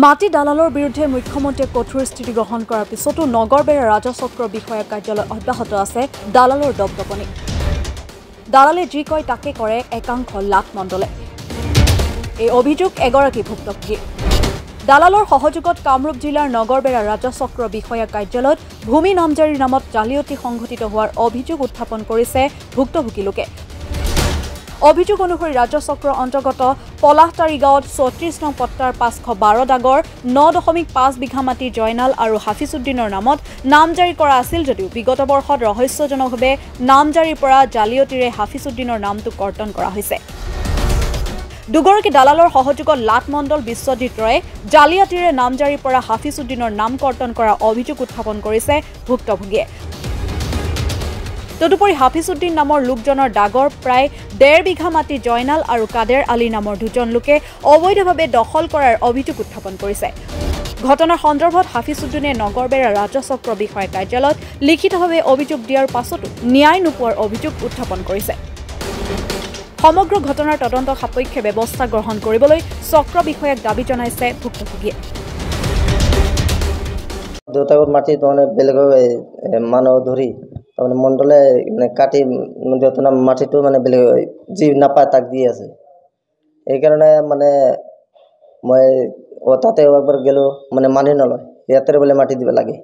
মাটি দালালৰ বিৰুদ্ধে মুখ্যমন্ত্ৰীয়ে কঠোৰ স্থিতি গ্ৰহণ কৰাৰ পিছতো নগৰবেৰা ৰাজচক্ৰ বিষয়া কাৰ্যালয় অব্যাহত আছে দালালৰ দপদপনি। দালালে যি কয় তাকে কৰে একাংশ লাট মণ্ডলে। এই অভিযোগ এগৰাকী ভুক্তভোগী। দালালৰ সহযোগত কামৰূপ জিলাৰ নগৰবেৰা ৰাজচক্ৰ বিষয়া কাৰ্যালয়ত ভূমি নামজাৰিৰ নামত জালিয়াতি সংঘটিত হোৱাৰ অভিযোগ উত্থাপন কৰিছে ভুক্তভোগী লোকে। অভিযোগ অনুসৰি ৰাজচক্ৰৰ অন্তৰ্গত পলাহতাৰী গাঁৱত ৩৪ নং পট্টাৰ ৫১২ দাগৰ ৯.৫ বিঘা মাটি জয়নাল আৰু হাফিজউদ্দিনৰ নামত নামজাৰি কৰা আছিল যদিও বিগত বৰ্ষত ৰহস্যজনকভাৱে নামজাৰিৰ পৰা জালিয়তিৰে হাফিজউদ্দিনৰ নামটো কৰ্তন কৰা হৈছে। দুগৰাকী দালালৰ সহযোগত লাট মণ্ডল বিশ্বজিৎ ৰয়ে জালিয়াতিৰে নামজাৰিৰ পৰা হাফিজউদ্দিনৰ নাম কৰ্তন কৰাৰ অভিযোগ উত্থাপন কৰিছে ভুক্তভোগীয়ে। তদুপৰি হাফিজউদ্দিন নামৰ লোকজনৰ দাগৰ প্ৰায় ১.৫ বিঘা মাটি জয়নাল আৰু কাদেৰ আলী নামৰ দুজন লোকে অবৈধভাৱে দখল কৰাৰ অভিযোগ উত্থাপন কৰিছে। ঘটনাৰ সন্দৰ্ভত হাফিজউদ্দিনে নগৰবেৰা ৰাজচক্ৰ বিষয়া কাৰ্যালয়ত লিখিতভাৱে অভিযোগ দিয়াৰ পাছতো ন্যায় নোপোৱাৰ অভিযোগ উত্থাপন কৰিছে। সমগ্ৰ ঘটনাৰ তদন্ত সাপেক্ষে ব্যৱস্থা গ্ৰহণ কৰিবলৈ চক্ৰ বিষয়াক দাবী জনাইছে ভুক্তভোগীয়ে। দেউতাকৰ মাটিত বেলেগ মানুহ ধৰি তাৰমানে মণ্ডলে কাটি দেউতাৰ মাটিটো বেলেগ যি নাপায় তাক দি আছে। এইকাৰণে মই তাতে একবাৰ গেলোঁ মানি নলয়, ইয়াতে বোলে মাটি দিব লাগে,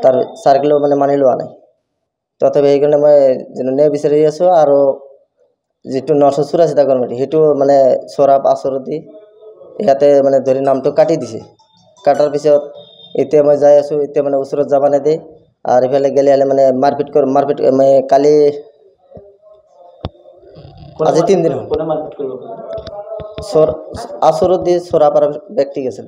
তাৰ চাৰ্কেলো মানি লোৱা নাই। তথাপি সেইকাৰণে মই ন্যায় বিচাৰি আছোঁ। আৰু যিটো ৯৮৪ দাগৰ মাটি সেইটো চৰাব আচৰ দি ইয়াতে ধৰি নামটো কাটি দিছে। কাটাৰ পিছত এতিয়া মই যাই আছোঁ, এতিয়া ওচৰত যাব নেদে। আৰ ইফালে গেলে হলে মাৰপিট কালি আজি 3 দিন আসৰত দিয়ে চৰাপাৰ ব্যক্তি গেছিল।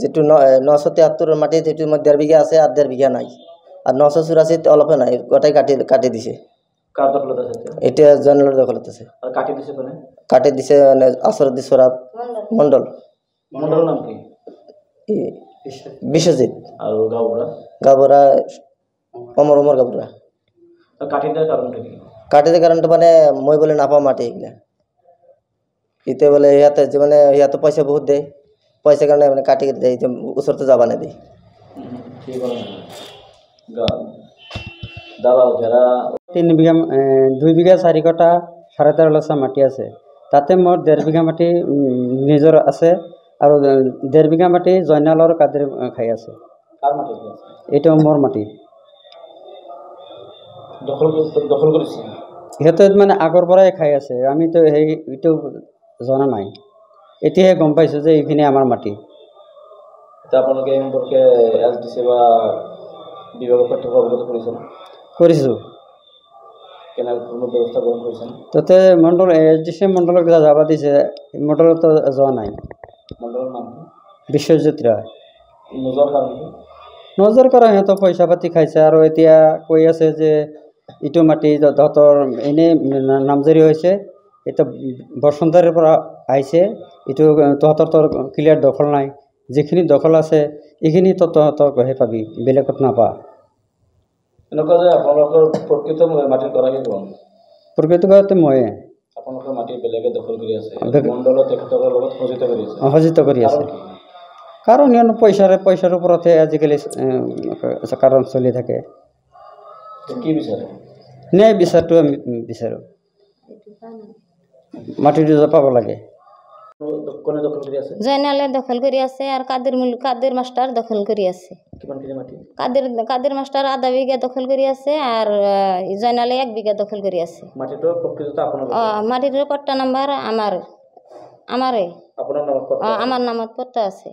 যিটো ৯৭৩ মাটিত সেইটো ১.৫ বিঘা আছে আর ১.৫ বিঘা নাই, আর ৯৮৪ অলপে নাই, গোটাই কাটি দিছে। এতিয়া জয়নালৰ দখলত আছে। কাটি দিছে আসৰত দি চৰাব মণ্ডল। বিশ্বজিৎ আৰু গাঁওবুঢ়া অমৰ গাঁওবুঢ়া। কাটি দিয়াৰ কাৰণটো মই বোলে নাপাওঁ মাটি এইগিলা। এতিয়া বোলে ইয়াতে ইয়াতে পইচা বহুত দিয়ে, পইচাৰ কাৰণে কাটি দিয়ে, ওচৰতে যাব নেদে। 2 বিঘা 4 কটা 13.5 লচা মাটি আছে। তাতে মোৰ 1.5 বিঘা মাটি নিজৰ আছে আৰু 1.5 বিঘা মাটি জয়নালৰ কাদেৰ খাই আছে। এইটো মোৰ মাটি দখল কৰিছে। সিহঁতে আগৰ পৰাই খাই আছে, আমিতো এইটো জনা নাই, এতিয়াহে গম পাইছোঁ যে এইখিনি আমাৰ মাটি। আপোনালোকে এই সম্পৰ্কে এছডিচি বা বিভাগৰ তথ্য অৱগত কৰিছোঁ। ব্যৱস্থা গ্ৰহণ কৰিছে তাতে মণ্ডল এছডিচি মণ্ডলক যাব দিছে, মণ্ডলত যোৱা নাই। মণ্ডলৰ নাম বিশ্বজিৎ ৰায়। নজৰ কৰা সিহঁতৰ পইচা পাতি খাইছে আৰু এতিয়া কৈ আছে যে ইটো মাটি তহঁতৰ এনেই নামজাৰি হৈছে, এইটো বৰচন্দাৰীৰ পৰা আহিছে, এইটো তহঁতৰ ক্লিয়াৰ দখল নাই, যিখিনি দখল আছে এইখিনি তহঁতকহে পাবি, বেলেগত নাপা। এনেকুৱা যে আপোনালোকৰ প্ৰকৃত মাটিৰ গৰাকী কোন? প্ৰকৃত গৰাকী ময়ে। আপোনালোকৰ মাটি বেলেগে দখল কৰি আছে, মণ্ডলত তেখেতৰ লগত সহযোগিতা কৰি আছে। কাৰণ ইমান পইচাৰ ওপৰতহে আজিকালি কাৰণ চলি থাকে। কি বিচাৰে? ন্যায় বিচাৰটো আমি বিচাৰোঁ, মাটিটো পাব লাগে। জয়নালে দখল কৰি আছে আৰু কাদেৰ মাস্টাৰ দখল কৰি আছে। কাদেৰ মাস্টাৰ 1/2 বিঘা দখল কৰি আছে আৰ জয়নালে 1 বিঘা দখল কৰি আছে। মাটিটোৰ পট্টা নাম্বাৰ আমাৰে আমাৰ নামত পট্টা আছে।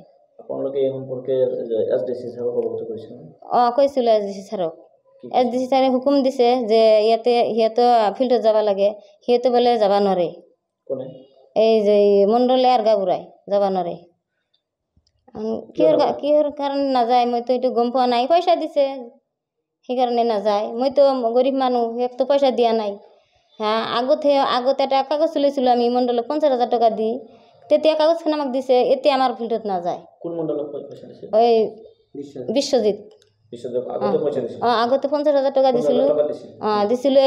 কৈছিলোঁ এছডিচি ছাৰক। এছডিচি ছাৰে হুকুম দিছে যে ইয়াতে সিহঁতে ফিল্ডত যাব লাগে, সিহঁতে বোলে যাব নোৱাৰে। এই যে মণ্ডলে আৰ গাঁওবুঢ়াই যাব নোৱাৰে। কিহৰ কাৰণে নাযায় মইতো এইটো গম পোৱা নাই। পইচা দিছে সেইকাৰণে নাযায়। মইতো গৰীব মানুহ, সিহঁততো পইচা দিয়া নাই। আগতে এটা কাগজ চলিছিলোঁ আমি মণ্ডলক 50,000 টকা দি, তেতিয়া কাগজখন আমাক দিছে, এতিয়া আমাৰ ফিল্ডত নাযায়। ওই বিশ্বজিৎ আগতে 50,000 টকা দিছিলোঁ।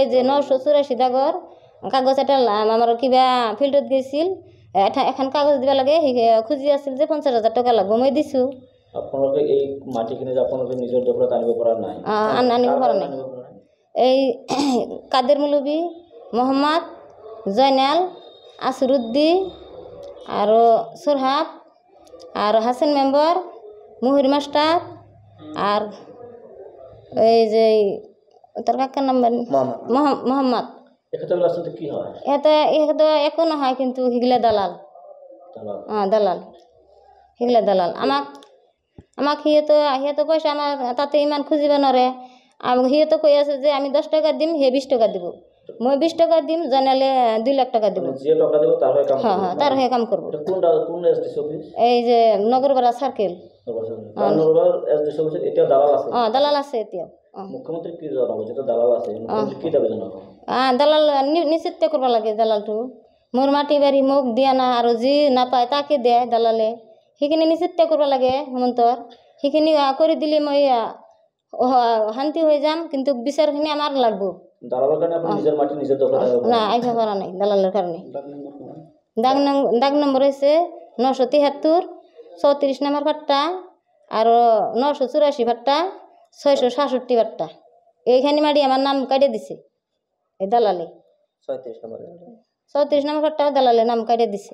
এই যে 984 দাগৰ কাগজ এটা আমাৰ কিবা ফিল্ডত গৈছিল এখন কাগজ দিব লাগে খুজি আছিল যে 50,000 টকা লাগব মই দিছোঁ আপোনালোকে এই মাটিখিনি যে আপোনালোকে নিজৰ দখলত আনিব পৰা নাই আনিব পৰা নাই এই কাদেৰ মৌলবী মোহাম্মদ জয়নাল আসৰুদ্দি আৰু সোৰহাব আৰু হাসান মেম্বার মুহির মাস্টার আর এই যে তার কাকার নাম মোহাম্মদ এক্ষেত্রে আসলে কি হয় এটা একো নহয় কিন্তু হিগলা দালাল দালাল হিগলা দালাল আমাক সিহঁতে পইচা আমাৰ তাতে ইমান খুজিব নোৱাৰে সিহঁতে কৈ আছে যে আমি 10 টাকা দিম সি 20 টাকা দিব মই 20 টাকা দিম জনালে 2 লাখ টাকা দিব যে টাকা দিব তার হয়ে কাম তার হয়ে কাম করব কোন এসডি অফিস এই যে Nagarpara circle Nagarpara SD office এটা দালাল আছে দালাল আছে এতিয়া মুখ্যমন্ত্রী কি জানাবো যেটা দালাল আছে মুখ্যমন্ত্রী কি দাবি জানাবো দালাল নিশ্চিত করব লাগে দালালটো মোর মাটি বাড়ি মোক দিয়া না আৰু যি নাপায় তাকে দেয় দালালে সেইখিনি নিশ্চিত কৰিব লাগে হেমন্তৰ সেইখিনি কৰি দিলে মই শান্তি হৈ যাম কিন্তু বিচাৰখিনি আমাৰ লাগব দালালৰ কাৰণে আপুনি নিজৰ মাটি নিজৰ দখলত না আইব পৰা নাই দালালৰ কাৰণে দাগ নম্বৰ হৈছে 973 34 নম্বৰ ফাট্টা আৰু 984 ফাট্টা 667 ফাট্টা এইখানি মাটি আমার নাম কাটিয়ে দিছে এই দালালে 36 নম্বর 34 নম্বর ফাট্টা দালালে নাম কাটিয়ে দিছে